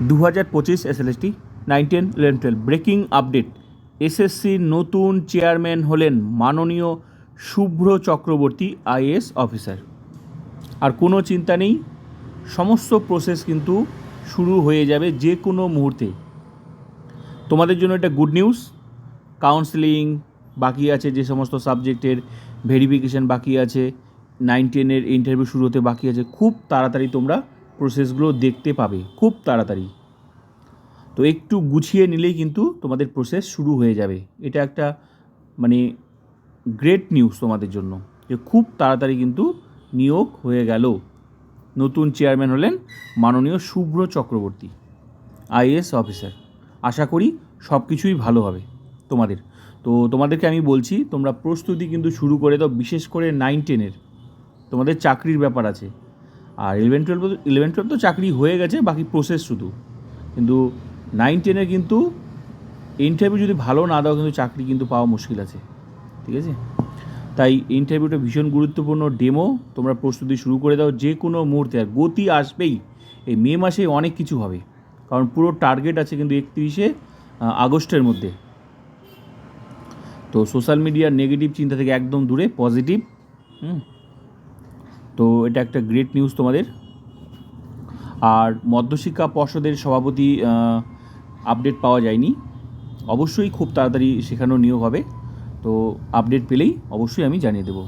2025 SLST 9, 10, 11, 12 breaking update. এসএসসির নতুন chairman হলেন মাননীয় শুভ্র চক্রবর্তী আইএএস অফিসার। আর কোনো চিন্তা নেই, সমস্ত প্রসেস কিন্তু শুরু হয়ে যাবে যে কোনো মুহূর্তে। তোমাদের জন্য এটা গুড নিউজ। কাউন্সেলিং বাকি আছে, যে সমস্ত সাবজেক্টের ভেরিফিকেশান বাকি আছে, 9, 10-এর ইন্টারভিউ শুরু হতে বাকি আছে, খুব তাড়াতাড়ি তোমরা প্রসেসগুলো দেখতে পাবে, খুব তাড়াতাড়ি। তো একটু গুছিয়ে নিলেই কিন্তু তোমাদের প্রসেস শুরু হয়ে যাবে। এটা একটা মানে গ্রেট নিউজ তোমাদের জন্য, যে খুব তাড়াতাড়ি কিন্তু নিয়োগ হয়ে গেল। নতুন চেয়ারম্যান হলেন মাননীয় শুভ্র চক্রবর্তী আইএএস অফিসার। আশা করি সব কিছুই ভালো হবে তোমাদের। তো তোমাদেরকে আমি বলছি, তোমরা প্রস্তুতি কিন্তু শুরু করে দাও, বিশেষ করে 9, 10-এর তোমাদের চাকরির ব্যাপার আছে। আর 11, 12 তো চাকরি হয়ে গেছে, বাকি প্রসেস শুধু। কিন্তু 9, 10-এর কিন্তু ইন্টারভিউ যদি ভালো না দাও, কিন্তু চাকরি কিন্তু পাওয়া মুশকিল আছে, ঠিক আছে? তাই ইন্টারভিউটা ভীষণ গুরুত্বপূর্ণ। ডেমো তোমরা প্রস্তুতি শুরু করে দাও যে কোনো মুহূর্তে। আর গতি আসবেই, এই মে মাসে অনেক কিছু হবে, কারণ পুরো টার্গেট আছে কিন্তু 31শে আগস্টের মধ্যে। তো সোশ্যাল মিডিয়ার নেগেটিভ চিন্তা থেকে একদম দূরে, পজিটিভ। তো এটা একটা গ্রেট নিউজ তোমাদের। আর মধ্যশিক্ষা পর্ষদের সভাপতি আপডেট পাওয়া যায়নি, অবশ্যই খুব তাড়াতাড়ি সেখানেও নিয়োগ হবে। তো আপডেট পেলেই অবশ্যই আমি জানিয়ে দেবো।